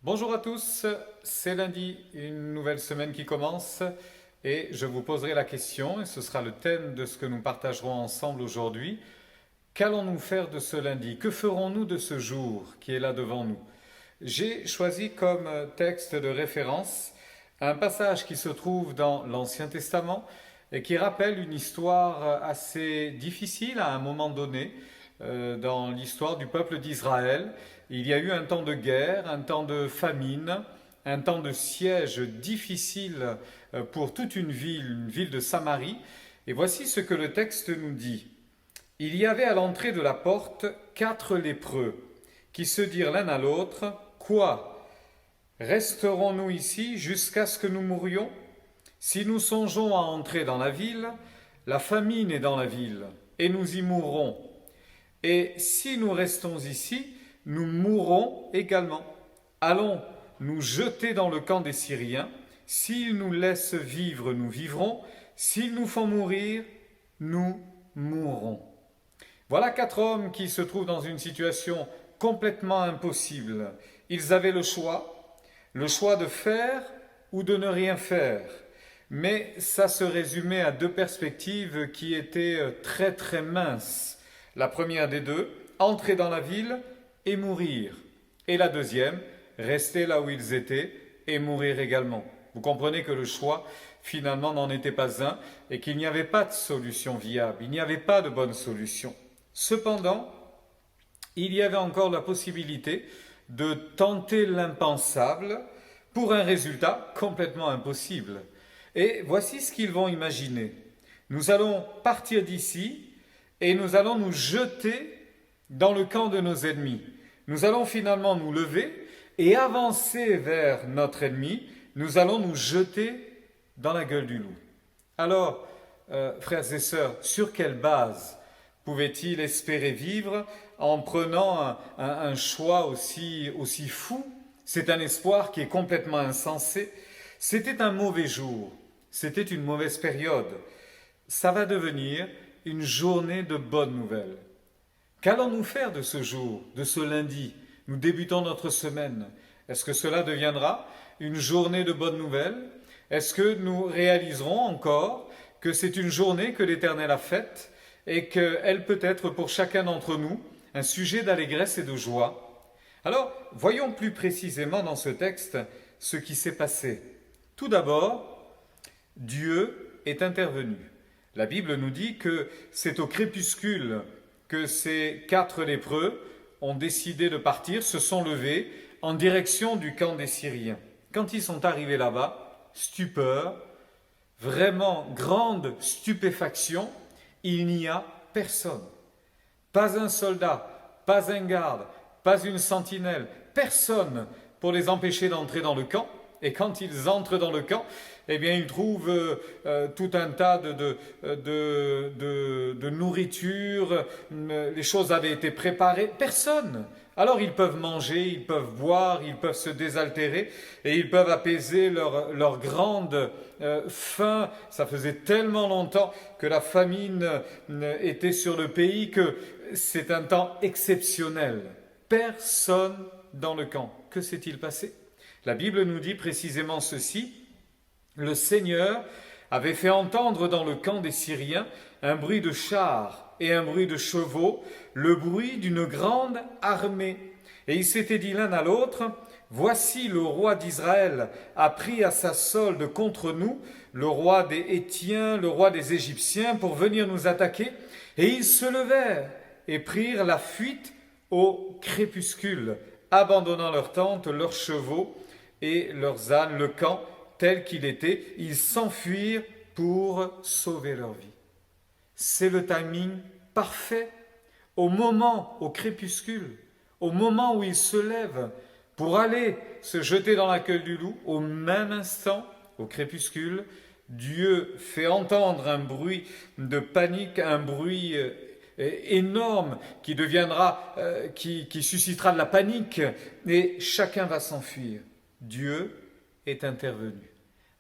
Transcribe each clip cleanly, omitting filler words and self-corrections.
Bonjour à tous, c'est lundi, une nouvelle semaine qui commence et je vous poserai la question, et ce sera le thème de ce que nous partagerons ensemble aujourd'hui. Qu'allons-nous faire de ce lundi? Que ferons-nous de ce jour qui est là devant nous? J'ai choisi comme texte de référence un passage qui se trouve dans l'Ancien Testament et qui rappelle une histoire assez difficile à un moment donné dans l'histoire du peuple d'Israël. Il y a eu un temps de guerre, un temps de famine, un temps de siège difficile pour toute une ville de Samarie. Et voici ce que le texte nous dit. Il y avait à l'entrée de la porte 4 lépreux qui se dirent l'un à l'autre, quoi? Resterons-nous ici jusqu'à ce que nous mourions? Si nous songeons à entrer dans la ville, la famine est dans la ville, et nous y mourrons. Et si nous restons ici, nous mourrons également. Allons nous jeter dans le camp des Syriens. S'ils nous laissent vivre, nous vivrons. S'ils nous font mourir, nous mourrons. Voilà 4 hommes qui se trouvent dans une situation complètement impossible. Ils avaient le choix de faire ou de ne rien faire. Mais ça se résumait à 2 perspectives qui étaient très très minces. La première des deux, entrer dans la ville et mourir. Et la deuxième, rester là où ils étaient et mourir également. Vous comprenez que le choix, finalement, n'en était pas un et qu'il n'y avait pas de solution viable, il n'y avait pas de bonne solution. Cependant, il y avait encore la possibilité de tenter l'impensable pour un résultat complètement impossible. Et voici ce qu'ils vont imaginer. Nous allons partir d'ici et nous allons nous jeter dans le camp de nos ennemis. Nous allons finalement nous lever et avancer vers notre ennemi. Nous allons nous jeter dans la gueule du loup. Alors, frères et sœurs, sur quelle base pouvait-il espérer vivre en prenant un choix aussi fou? C'est un espoir qui est complètement insensé. C'était un mauvais jour, c'était une mauvaise période. Ça va devenir une journée de bonnes nouvelles. Qu'allons-nous faire de ce jour, de ce lundi? Nous débutons notre semaine. Est-ce que cela deviendra une journée de bonnes nouvelles? Est-ce que nous réaliserons encore que c'est une journée que l'Éternel a faite et qu'elle peut être pour chacun d'entre nous un sujet d'allégresse et de joie? Alors, voyons plus précisément dans ce texte ce qui s'est passé. Tout d'abord, Dieu est intervenu. La Bible nous dit que c'est au crépuscule que ces 4 lépreux ont décidé de partir, se sont levés en direction du camp des Syriens. Quand ils sont arrivés là-bas, stupeur, vraiment grande stupéfaction, il n'y a personne. Pas un soldat, pas un garde, pas une sentinelle, personne pour les empêcher d'entrer dans le camp. Et quand ils entrent dans le camp, eh bien, ils trouvent tout un tas de nourriture, les choses avaient été préparées, personne. Alors ils peuvent manger, ils peuvent boire, ils peuvent se désaltérer et ils peuvent apaiser leur grande faim. Ça faisait tellement longtemps que la famine était sur le pays que c'est un temps exceptionnel. Personne dans le camp. Que s'est-il passé? La Bible nous dit précisément ceci. Le Seigneur avait fait entendre dans le camp des Syriens un bruit de chars et un bruit de chevaux, le bruit d'une grande armée. Et ils s'étaient dit l'un à l'autre, voici le roi d'Israël a pris à sa solde contre nous, le roi des Hétiens, le roi des Égyptiens, pour venir nous attaquer. Et ils se levèrent et prirent la fuite au crépuscule, abandonnant leurs tentes, leurs chevaux et leurs ânes, le camp tel qu'il était, ils s'enfuirent pour sauver leur vie. C'est le timing parfait, au moment, au crépuscule, au moment où ils se lèvent pour aller se jeter dans la gueule du loup, au même instant, au crépuscule, Dieu fait entendre un bruit de panique, un bruit énorme qui deviendra, qui suscitera de la panique, et chacun va s'enfuir. Dieu est intervenu.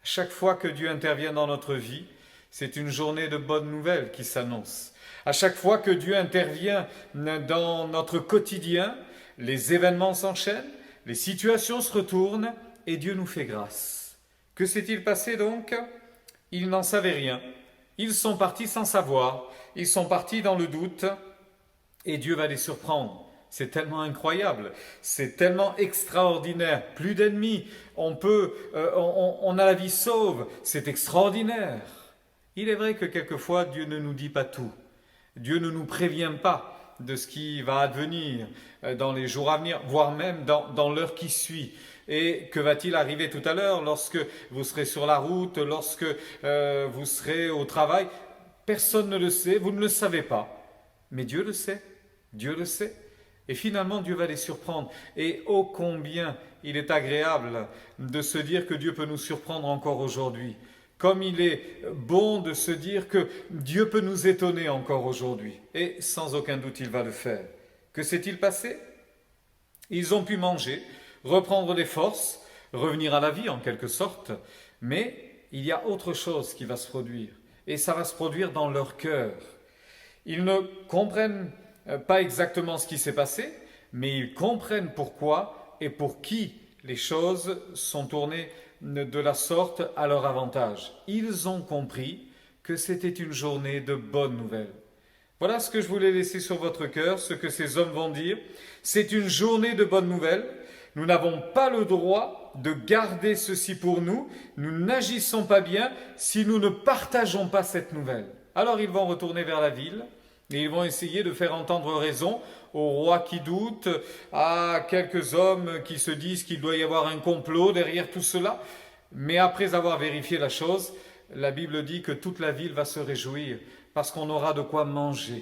Chaque fois que Dieu intervient dans notre vie, c'est une journée de bonnes nouvelles qui s'annonce. À chaque fois que Dieu intervient dans notre quotidien, les événements s'enchaînent, les situations se retournent et Dieu nous fait grâce. Que s'est-il passé donc? Ils n'en savaient rien. Ils sont partis sans savoir. Ils sont partis dans le doute et Dieu va les surprendre. C'est tellement incroyable, c'est tellement extraordinaire. Plus d'ennemis, on a la vie sauve, c'est extraordinaire. Il est vrai que quelquefois Dieu ne nous dit pas tout. Dieu ne nous prévient pas de ce qui va advenir dans les jours à venir, voire même dans l'heure qui suit. Et que va-t-il arriver tout à l'heure lorsque vous serez sur la route, lorsque vous serez au travail? Personne ne le sait, vous ne le savez pas. Mais Dieu le sait, Dieu le sait. Et finalement, Dieu va les surprendre. Et ô combien il est agréable de se dire que Dieu peut nous surprendre encore aujourd'hui. Comme il est bon de se dire que Dieu peut nous étonner encore aujourd'hui. Et sans aucun doute, il va le faire. Que s'est-il passé? Ils ont pu manger, reprendre des forces, revenir à la vie en quelque sorte. Mais il y a autre chose qui va se produire. Et ça va se produire dans leur cœur. Ils ne comprennent pas exactement ce qui s'est passé, mais ils comprennent pourquoi et pour qui les choses sont tournées de la sorte à leur avantage. Ils ont compris que c'était une journée de bonnes nouvelles. Voilà ce que je voulais laisser sur votre cœur, ce que ces hommes vont dire. C'est une journée de bonnes nouvelles. Nous n'avons pas le droit de garder ceci pour nous. Nous n'agissons pas bien si nous ne partageons pas cette nouvelle. Alors ils vont retourner vers la ville. Et ils vont essayer de faire entendre raison au roi qui doute, à quelques hommes qui se disent qu'il doit y avoir un complot derrière tout cela. Mais après avoir vérifié la chose, la Bible dit que toute la ville va se réjouir parce qu'on aura de quoi manger.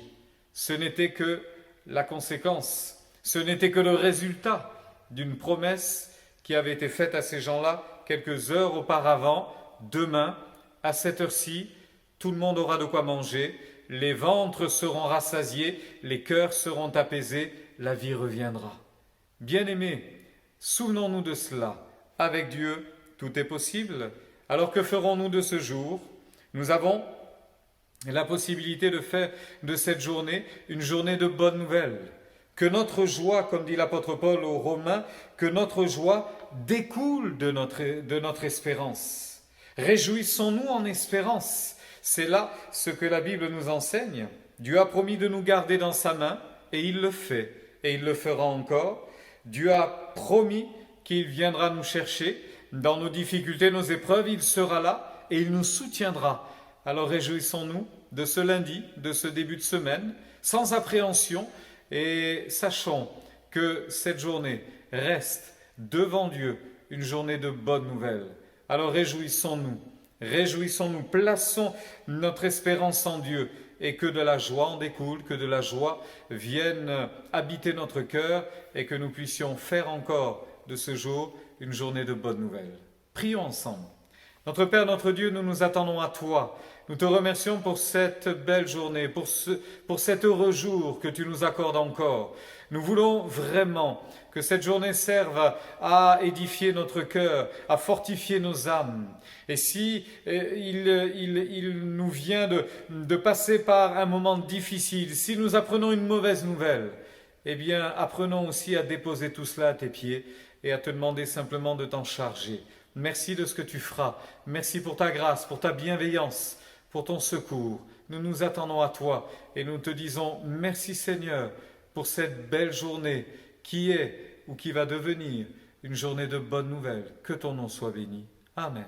Ce n'était que la conséquence, ce n'était que le résultat d'une promesse qui avait été faite à ces gens-là quelques heures auparavant. Demain, à cette heure-ci, tout le monde aura de quoi manger. Les ventres seront rassasiés, les cœurs seront apaisés, la vie reviendra. Bien-aimés, souvenons-nous de cela. Avec Dieu, tout est possible. Alors que ferons-nous de ce jour? Nous avons la possibilité de faire de cette journée une journée de bonnes nouvelles. Que notre joie, comme dit l'apôtre Paul aux Romains, que notre joie découle de notre espérance. Réjouissons-nous en espérance. C'est là ce que la Bible nous enseigne. Dieu a promis de nous garder dans sa main et il le fait. Et il le fera encore. Dieu a promis qu'il viendra nous chercher. Dans nos difficultés, nos épreuves, il sera là et il nous soutiendra. Alors réjouissons-nous de ce lundi, de ce début de semaine, sans appréhension et sachons que cette journée reste devant Dieu une journée de bonnes nouvelles. Alors réjouissons-nous. Réjouissons-nous, plaçons notre espérance en Dieu et que de la joie en découle, que de la joie vienne habiter notre cœur et que nous puissions faire encore de ce jour une journée de bonnes nouvelles. Prions ensemble. Notre Père, notre Dieu, nous nous attendons à toi. Nous te remercions pour cette belle journée, pour cet heureux jour que tu nous accordes encore. Nous voulons vraiment que cette journée serve à édifier notre cœur, à fortifier nos âmes. Et si il nous vient de passer par un moment difficile, si nous apprenons une mauvaise nouvelle, eh bien, apprenons aussi à déposer tout cela à tes pieds et à te demander simplement de t'en charger. Merci de ce que tu feras. Merci pour ta grâce, pour ta bienveillance, pour ton secours. Nous nous attendons à toi et nous te disons merci Seigneur pour cette belle journée qui est ou qui va devenir une journée de bonnes nouvelles. Que ton nom soit béni. Amen.